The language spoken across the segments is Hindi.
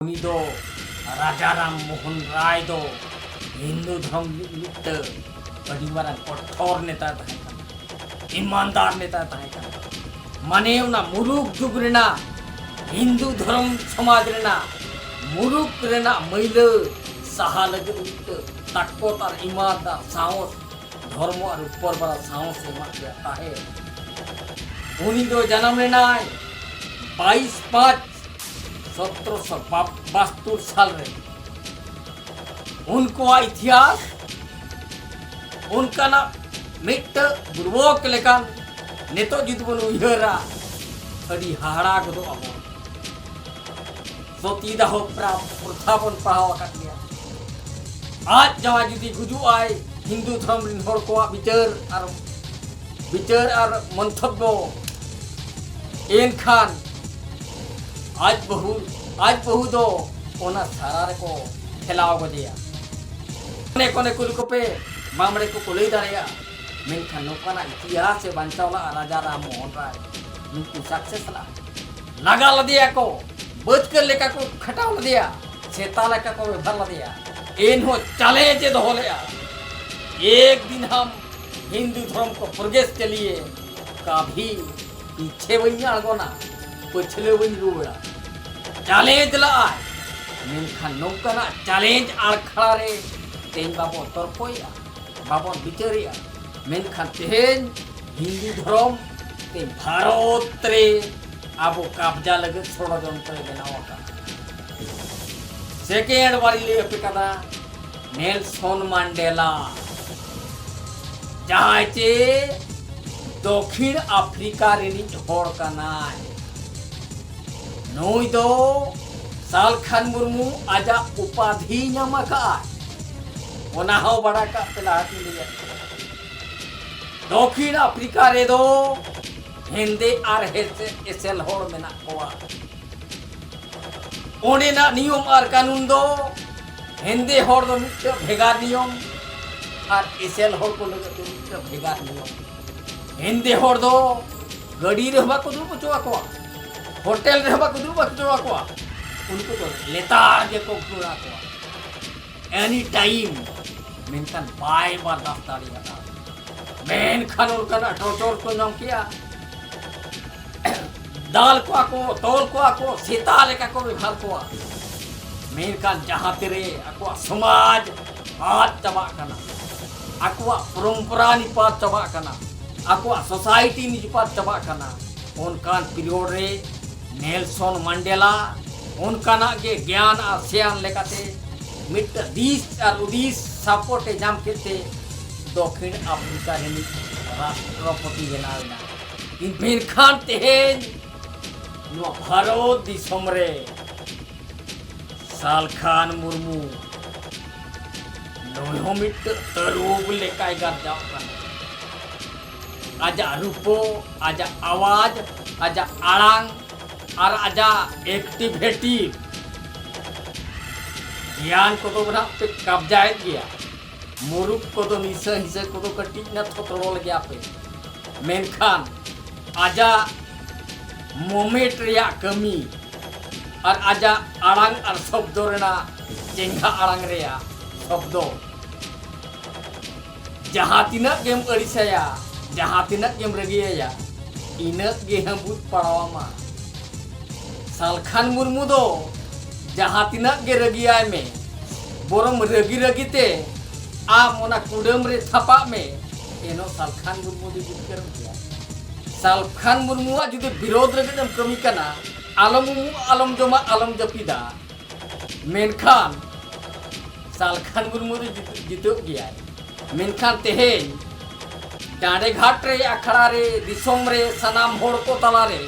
उनी दो राजा राम मोहन राय दो हिंदू धर्म मिट्ट अड़ी मारांग कठोर नेता तहां कना ईमानदार नेता तहां कना माने उना मुलुक जुग रेना हिंदू धर्म समाज रेना मुलुक रेना मैल साहा लगे मिट्ट ताटकोट और ईमानदार साहस धर्म और ऊपर बड़ा साहस एमा गया ताहे उनी दो जन्म लेना 22/5/1772 साल रे उनको इतिहास उनका ना मिट्ट बुड़वोक लेकान नेतो जुद बन उयहरा अड़ी हाड़ा गदो अबो सतीदा हो प्रथा बन पढ़ाव आकात गया आज जवा जुदी गुजु आय हिंदू धर्म रिन हर को विचार और मंतव्य एन खान आज बहु दो ओना सारा रे को खेलाव गदिया कोने कुल को पे मामड़े को लई दाड़िया मेनखान नोकाना इतिहास से बांचावला राजा राम मोहन राय नुकु सक्सेस ला लगा लदिया को बच कर लेका को खटाव लदिया सेता लेका को व्यवहार लदिया एन हो चैलेंज दो लिया एक दिन हम हिंदू धर्म को प्रोग्रेस के लिए कभी पीछे वही आगोना पछले वही रुड़ा चैलेंज ला मेनखान नौकाना चैलेंज आड़खड़ा रे तेन बाबो तरफोया बाबो बिचारिया मेनखान तेन हिंदू धर्म ते भारत रे आबो कब्जा लगे षड़यंत्र बनाव का सेकेंड बारी ले अपेकदा नेल्सन मांडेला जहाँ चे दक्षिण अफ्रीका रिनिज हर कनाय नई दो सालखान मुर्मू आजा उपाधि नामा का ओना हो बड़ा का पेला हाथी लिया दक्षिण अफ्रीका रे दो हिंदे आर एसेल हर मेना कोआ ओने ना नियम और कानून दो हिंदे हर दो मिट्टे भेगार नियम और एसेल हर को लगे तो मिट्टे भेगार नियम हिंदे हर दो गड़ी रे हबा को दुब चोआ को होटल रे हबा को दुब चोआ को उनको तो लेतार के को पूरा को एनी टाइम मेनखान बाय बार दफ्तारी आता मेनखान उनका टोटोर को नाम किया दाल को तोल को सीता लेका को विभाग को मेनखान जहाँ तेरे अको समाज आज चबा कना अको परंपरा निपात चबा कना अको सोसाइटी निपात चबा कना उनकान पीरियड रे नेल्सन मंडेला उनकाना के ज्ञान और सियान लेकाते मिट दिस और उदिस सपोर्ट जाम केते दक्षिण अफ्रीका रे राष्ट्रपति बनावेना इन मेनखान तेहेन नो भारत दिसम रे सालखान मुर्मू नोयो मिट तरूब लेकाय गर जाओ कना आजा रूपो आजा आवाज आजा आड़ांग और आजा एक्टिविटी ज्ञान को तो बना पे कब्जा गया मुरुक को तो निशा हिस्से को तो कटी न थोड़ो लग गया पे मेनखान आजा मोमेंट रिया कमी और आजा आड़ांग और शब्दों रेना चेंगा आड़ांग रिया शब्दों जहाँ तिना गेम अड़िसाया जहाँ तिना गेम रगिया इनक गे हम बुत पड़ावा सालखान मुर्मू दो जहाँ तिना गे रगिया में बोरम रगी आम ओना कुडम रे थपा में एनो सालखान मुर्मू दी जिक्र किया सालखान मुर्मुआ जुदे विरोध रगदम कमी कना आलम जमा आलम जपीदा मेनखान सालखान मुर्मू जितो गया मेनखान तेहेन डांडे घाट रे अखड़ा रे दिसोम रे सनाम होड़ को तला रे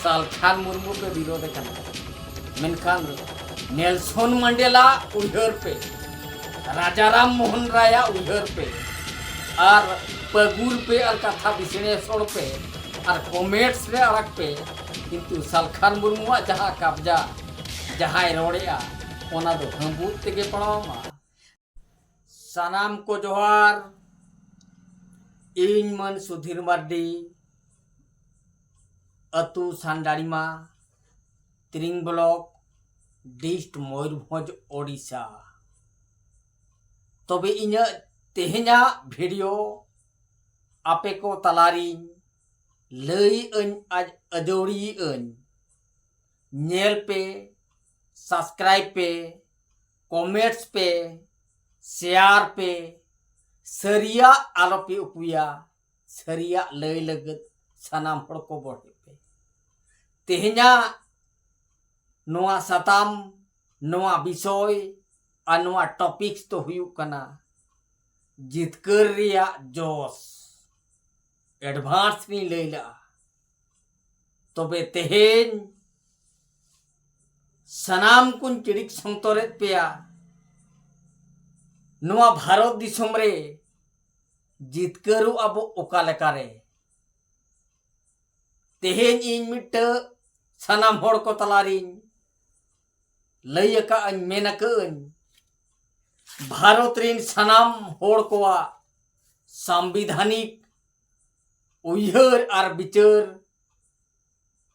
सालखान मुर्मू पे विरोध करना मेनखान नेल्सन मंडेला उइहर पे राजा राम मोहन राय उइहर पे और पगुर पे और कथा विश्लेषण पे और कमेंट्स रे अड़क पे किंतु सालखान मुर्मुआ जहाँ कब्जा जहाँ रोड़िया ओना दो हंबूत तेगे पड़ावा सनाम को जोहार इन मन सुधीर मार्डी अतु सांडारीमा त्रिंग ब्लॉक डिस्ट मयूरभंज ओडिशा। तबे इन्या तेहेन्या वीडियो आपे को तलारी लई आज अजोड़ी नेल पे, सब्सक्राइब पे, कमेंट्स पे, शेयर पे, सरिया आलोपे उपुया, सरिया लई लगत सनाम हड़ को बढ़े पे। तेहेन्या नोआ सताम, नोआ विषय और नोआ टॉपिक्स तो हुयुक कना जितकर रिया जोश एडवांस नहीं लेला। तबे तेहेन सनाम कुन चिड़िक संतोरेत पेया नोआ भारत दिसोम रे जितकरू अब ओका लेकारे। तेहेन इन मिट सनाम होड़ को तलारिन लई का मेनकन भारत रिन सनाम होड़ कोआ संविधानिक उयहर और विचार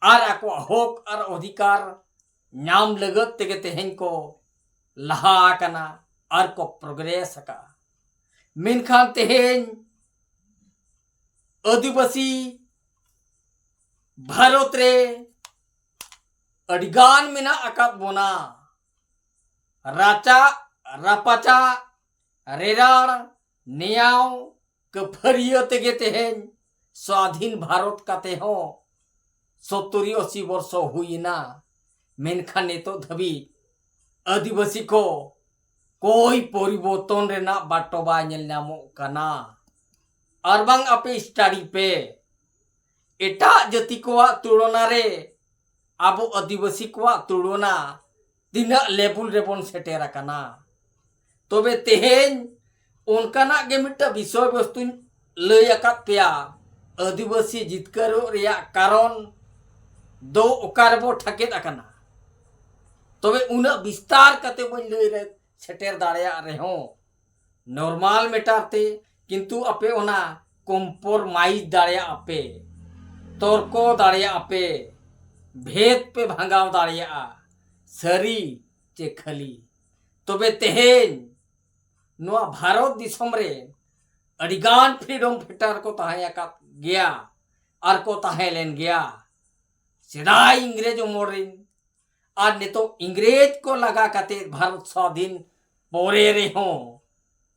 और आको हक और अधिकार नाम लगत तेगे तेहेन को लहा आकना और को प्रोग्रेस का। मेनखान तेहेन आदिवासी भारत रे अडिगान मेना आकात बोना राचा रापाचा रेराड़ नियाव कफरियो तेगे तेहेन स्वाधीन भारत काते हो 70-80 वर्ष हुई ना। मेनखान नेतो धबी आदिवासी को कोई परिवर्तन रेना बाटो बा नेल नामो कना। और बांग आपे स्टडी पे एटा जाति कोआ तुलना रे आबो आदिवासी कोआ तुलना तीना लेवल रे बोन सेटेर कना। तबे तेहेन उनकाना गे मिटा विषय वस्तु लई अकात पेया आदिवासी जितकरो रिया कारण दो ओकारबो ठकेत अकना। तबे उना विस्तार कते बन लई रे सेटेर दाड़िया रेहो नॉर्मल मेटारते किंतु आपे ओना कॉम्प्रोमाइज दाड़िया आपे तर्को दाड़िया आपे भेद पे भांगाव दाड़िया सरी चे खली। तबे तेहेन नोआ भारत दिसोम रे अडिगान फ्रीडम फाइटर को तहाया का गया और को तहे लेन गया सिदाई इंग्रेज मोरिन और ने तो इंग्रेज को लगा कते भारत स्वाधीन पोरे रे हो।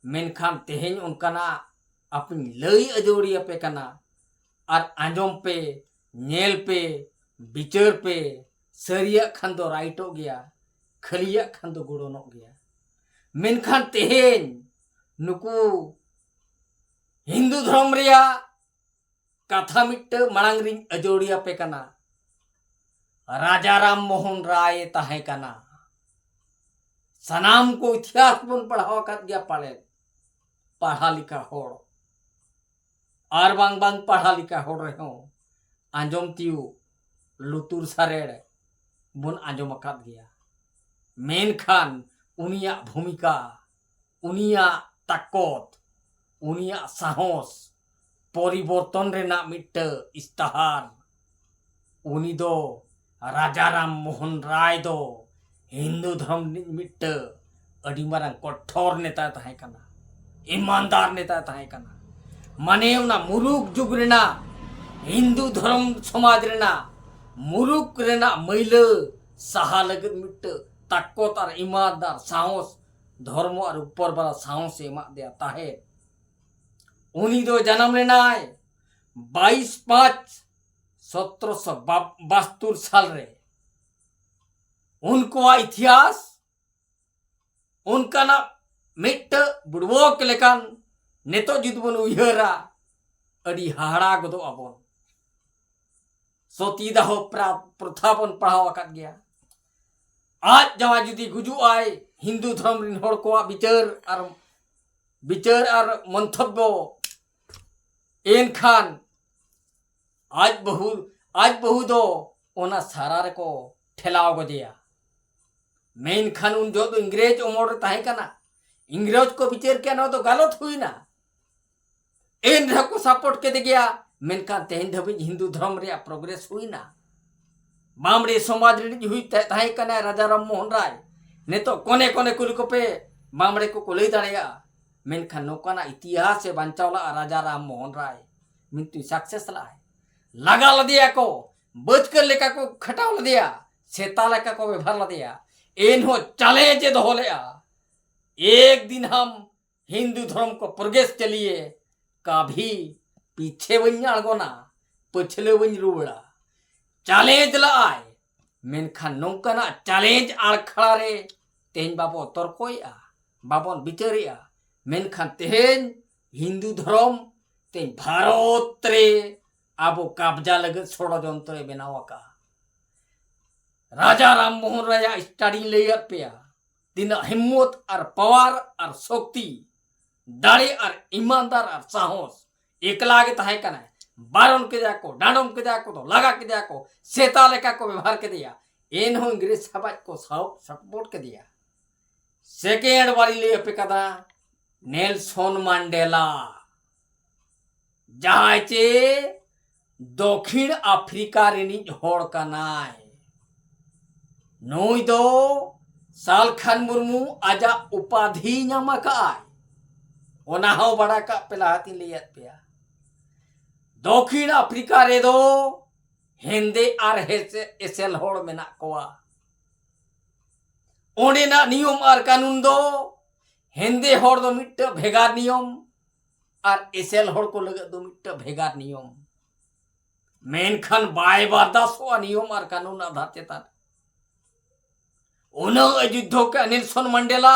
मेनखान तेहेन उनकाना अपनी लई अजोड़ी पे कना और आंजोम पे नेल पे बिचर पे सरिया खान दो राइट हो गया खलिया खान दो गुड़ोन हो गया। मेनखान तेहेन नुकू हिंदू धर्म रिया कथा मिट मांग रिंग अजोड़िया पे कना राजा राम मोहन राय तहे कना। सनाम को इतिहास बन पढ़ावा कर गया पढ़े पढ़ा लिखा होड़ और बांग बांग पढ़ा लिखा होड़ रहे हो आंजोम तियु लुतुर सरेड़ बुन आंजोम अकात गया। मेनखान उनिया भूमिका उनिया ताकत उनिया साहस परिवर्तन रेना मिट इस्ताहार उनी दो राजा राम मोहन राय दो हिंदू धर्म मिट अडी मारंग कठोर नेता तहे कना ईमानदार नेता तहे कना। माने उना मुरुक जुग रेना हिंदू धर्म समाज रेना मुरुक रेना मैल सहा लगत मिट ताकत और ईमानदार साहस धर्म और ऊपर वाला साहस एमा दिया ताहे। उनी दो जन्म लेना है 22/5/1772 साल रे। उनको इतिहास उनका ना मिट बुड़वो के लेकान नेतो जुदबन उयहरा अड़ी हाड़ा गदो अबन सतीदाह प्रथा बन पढ़ाव अकात गया। आज जमा जुदी गुजु आए हिंदू धर्म रिन होड़ को विचार और मंतव्य एनखान आज बहु दो ओना सारा को ठेलाव गदिया। मेनखान उन जो इंग्रेज उमर तहे कना इंग्रेज को विचार क्या ना तो गलत हुई ना एन रह को सपोर्ट के दे गया। मेनखान तेहन धबी हिंदू धर्म रे प्रोग्रेस हुई ना बामड़ी समाज हुई राजा राम मोहन राय नेतो कोने कोने कुली को पे बामड़े को लई दाड़ेया मेनखान नौकाना इतिहास से बांचावला राजा राम मोहन राय मिंतु सक्सेस लाए लगा लदिया को बचकर लेका को खटाव लदिया सेता लेका को व्यवहार लदिया एनहो चैलेंज दो लिया एक दिन हम हिंदू धर्म को प्रवेश के लिए कभी पीछे बन अड़गोना पछले बन रुबड़ा चैलेंज लाए मेनखान नौकाना चैलेंज आड़खड़ा रे तेज बाबो तर्कोया बाबन विचारिया मेनखान तेज हिंदू धर्म तेज भारत रे आबो कब्जा लगे षड़यंत्र बनावा राजा राम मोहन राय स्टार्टिंग लेयर पे तीना हिम्मत और पावर और शक्ति दाड़े और ईमानदार और साहस एकला के तहे कना बारन के जाको डांडम के जाको तो लगा के जाको सेता लेका को व्यवहार के दिया एनहो अंग्रेज समाज को सपोर्ट के दिया सेकेंड वाली ले पे कदा नेल्सन मंडेला जहां चे दक्षिण अफ्रीका रिनी होड़ कनाय नोई दो सालखान मुर्मू आजा उपाधि नामा काय ओना हो बड़ा का पेलाती लियत पे दक्षिण अफ्रीका रे दो हेंदे आर एसेल होड़ मेना कोआ ओंडेना नियम और कानून दो हेंदे होड़ दो मिट्ट भेगार नियम और एसेल होड़ को लगे दो मिट्ट भेगार नियम मेनखान बाय बर्दाश्त नियम और कानून आधार चेतान उन्होंने युद्धों के नेल्सन मंडेला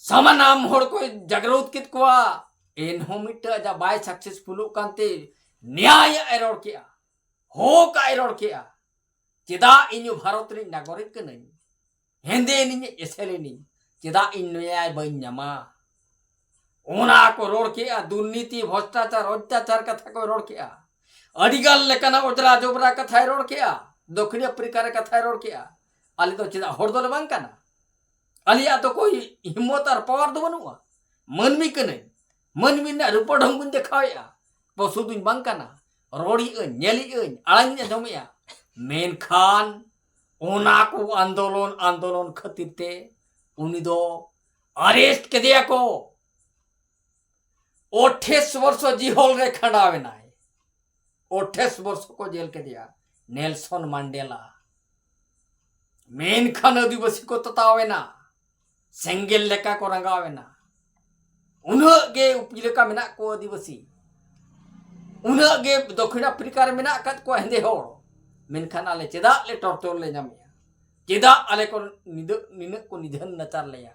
समानाम होड़ को जागरूक कित को एनहो मिट्ट जा बाय सक्सेसफुल कांते न्याय एरोड़ किया हो का एरोड़ किया चेदा इन भारत रे नागरिक के नहीं हेंदे नहीं एसेले नहीं चेदा इन न्याय बन न्यामा ओना को रोड़ किया दुर्नीति भ्रष्टाचार अत्याचार कथा को रोड़ किया अडिगल लेकना उजरा जोबरा कथा रोड़ किया दक्षिण अफ्रीका रे कथा रोड़ किया अली तो चेदा होड़ दो बांग कना अलिया तो कोई हिम्मत और पावर दो बनुआ मनमी के नहीं मनमी ना रूप ढंग देखाया पशु दुन बांग कना रोड़ी नेली आड़ांग जमिया मेनखान ओना को आंदोलन खातिर ते उनी दो अरेस्ट के दिया को 28 वर्ष जिहोल रे खंडावे ना 28 वर्ष को जेल के दिया नेल्सन मंडेला मेनखान आदिवासी को ततावे ना सेंगेल लेका को रंगावे ना उनगे उपजिलेका मेना को आदिवासी उनगे दक्षिण अफ्रीका रे मेना कत को हेंदे होड़ मेनखान आले चेदा ले टर्टोर ले जामिया चेदा आले को निन को निधन नचार लिया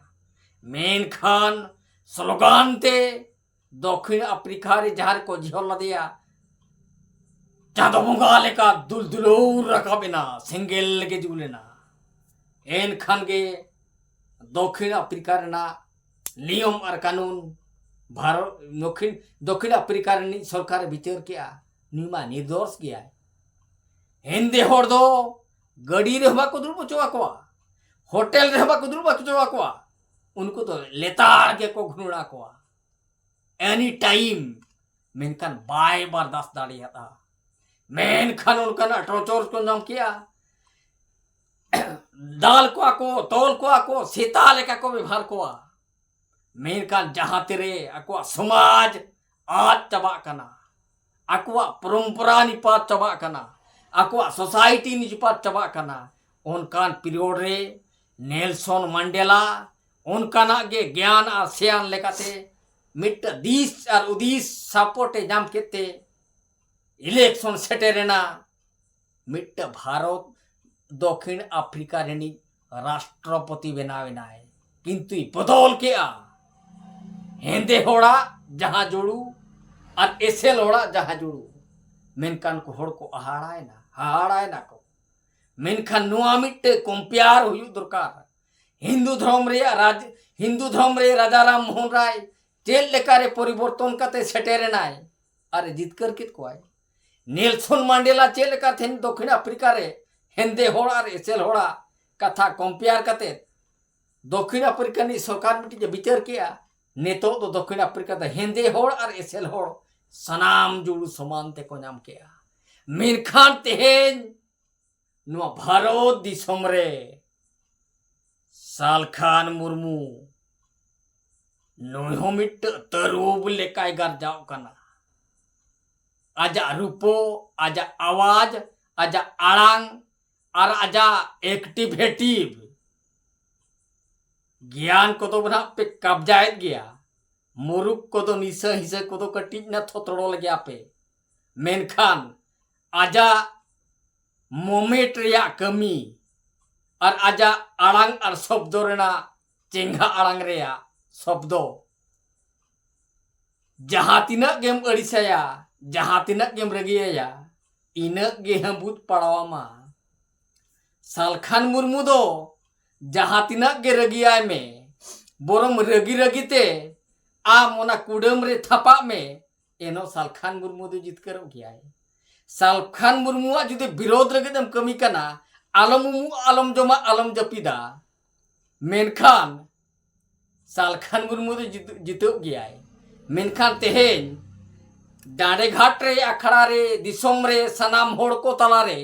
मेनखान स्लोगान ते दक्षिण अफ्रीका रे जहार को झोल दिया चादो बुंगा लेका दुलदुलोर रखा बिना सेंगेल के जुलेना एनखान के दक्षिण अफ्रीका रेना नियम और कानून भारत दक्षिण अफ्रीका रे सरकार विचार किया निमा निर्दोष गया हेंदे होड़ दो गड़ी रे हवा को दुर्ब चोवा को होटल रे हवा को दुर्ब चोवा को उनको तो लेतार के को घुना को एनी टाइम मेनखान बाय बर्दाश्त दाड़िया था मेनखान उनका ना टोचोर को नाम किया दाल को तोल को सीता लेका को व्यवहार को मेनखान जहां तेरे अको समाज आज चबा कना अको परंपरा निपात चबा कना अको सोसाइटी निपात चबा कना उनकान पीरियड रे नेल्सन मंडेला उनकाना गे ज्ञान और सियान लेकाते मिट दिस और उदिस सपोर्ट जाम केते इलेक्शन सेटेरेना मिट भारत दक्षिण अफ्रीका रेनी राष्ट्रपति बनावेना है किंतु बदल के हेंदे होड़ा जहां जोड़ू और एसेल होड़ा जहां जोड़ू मेनखान को होड़ को हाड़ाए ना को मेनखान नुआ मिट कंपेयर हुई दरकार हिंदू धर्म रे राजा राम मोहन राय चेल लेकारे परिवर्तन करते सेटेरेना है अरे जितकर कित को आए नेल्सन मंडेला चेल लेका थे दक्षिण अफ्रीका रे हेंदे होड़ा और एसेल होड़ा कथा कंपेयर करते दक्षिण अफ्रीका नी सरकार मिट्टी विचार किया नेतो तो दक्षिण अफ्रीका हेंदे होड़ और एसेल होड़ सनाम जुड़ू समान ते को नाम किया मेनखान तेहेन नुआ भारत दिसोम रे सालखान मुर्मू नुई हो मिट तरुब लेकाय गारजाव कना आजा रूपो आजा आवाज आजा आड़ांग और आजा एक्टिवेटिव ज्ञान को तो बना पे कब्जायत गया मुरुक को तो निशा हिस्से को तो कटिज ना थोतड़ो लगे पे मेनखान आजा मोमेंट रिया कमी और आजा आड़ांग और शब्दों रेना चेंगा आड़ांग रिया शब्दों जहाँ तिना गेम अड़िसाया जहाँ तिना गेम रगिया इनक गे हबूत पड़ावामा सालखान मुर्मू दो जहाँ तिना गे रगिया में बोरम रगी रगीते आ मोना कुडम रे थपा में एनो सालखान मुर्मू दो जितकर गया है सालखान मुर्मुआ जुदे विरोध रगेदम कमी कना आलम आलम जमा आलम जपीदा मेनखान सालखान मुर्मू दो जितो गया है मेनखान तेहेन डांडे घाट रे अखड़ा रे दिसोम रे सनाम होड़ को तला रे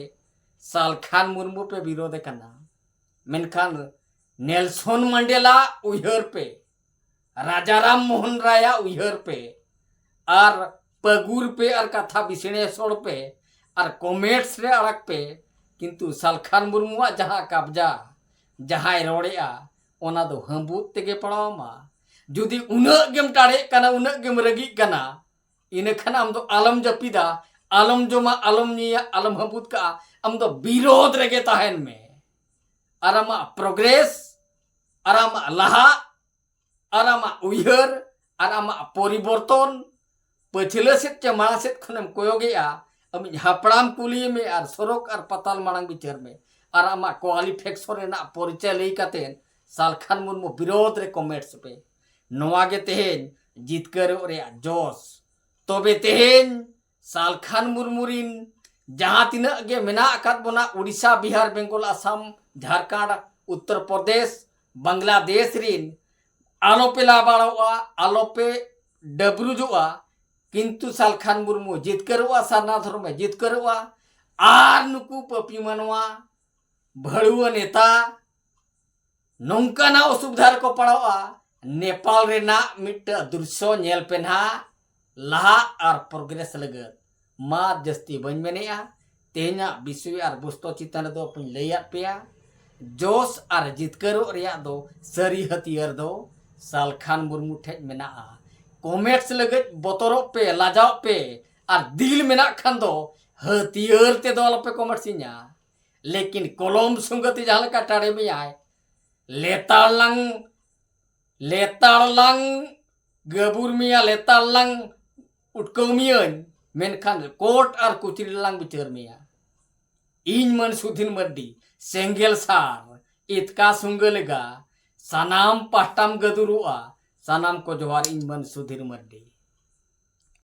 सालखान मुर्मू पे विरोध करना मेनखान नेल्सन मंडेला उयहर पे राजाराम मोहन राया उयहर पे और पगुर पे और कथा विश्लेषण पे और कॉमेंट्स रे अड़क पे किंतु सालखान मुर्मुआ जहाँ कब्जा जहाँ रोड़ेआ ओना दो हंबूत तेगे पड़ावमा जुदी उन्नत गेम टाड़े कना उन्नत गेम रगी कना इने खाना हम तो आलम जपीदा आलम जोमा आलम निया आलम हबूत का हम तो विरोध रगे ताहन में आरामा प्रोग्रेस आरामा लहा आरामा उयहर आरामा परिवर्तन पछिला सेट चे माड़ा सेट खनेम कोयोगेया अमि हापड़ाम कुली में और सड़क और पताल मांग बिचार में आरामा क्वालिफिकेशन रेना परिचय लई कातेन सालखान मुर्मू विरोध रे कमेंट्स पे नोवागे तेहेन जितकर रे जोश तबे तेहेन सालखान मुर्मुरिन जहाँ तीना गे मेना अकाद बोना उड़ीसा बिहार बेंगल आसाम झारखंड उत्तर प्रदेश बांग्लादेश रिन आलोपे लाबाड़ोआ आलोपे डबरुजुआ किंतु सालखान मुर्मू जितकरवा सारना धर्म में जितकरवा आर नुकु पपी मनवा भड़ुआ नेता नौकाना असुविधा को पड़ावा नेपाल रेना मिट दृश्य नेल पेना लहा और प्रोग्रेस लगत मा जस्ती बन मेनेआ तेना विषय और बुस्तो चितन दो अपन लैया पेया जोश और जितकरो रिया दो सरी हथियार दो सालखान मुर्मू ठेज मेना कॉमेंट्स लगत बतरो पे लाजाव पे और दिल मेना खान दो हथियार ते दो पे कॉमेंट्स इन्या लेकिन कलम सुंगती जहाँ का टाड़े में आए लेताड़लंग गबुर मिया लेताड़लंग उठकौमियन मेनखान कोर्ट और कुचरी लंग बिचार मिया इन मन सुधीन मर्डी सेंगेल सार इतका सुंगलगा सनाम पाटाम गदुरुआ सनाम को जोहार इन मन सुधीर मर्डी।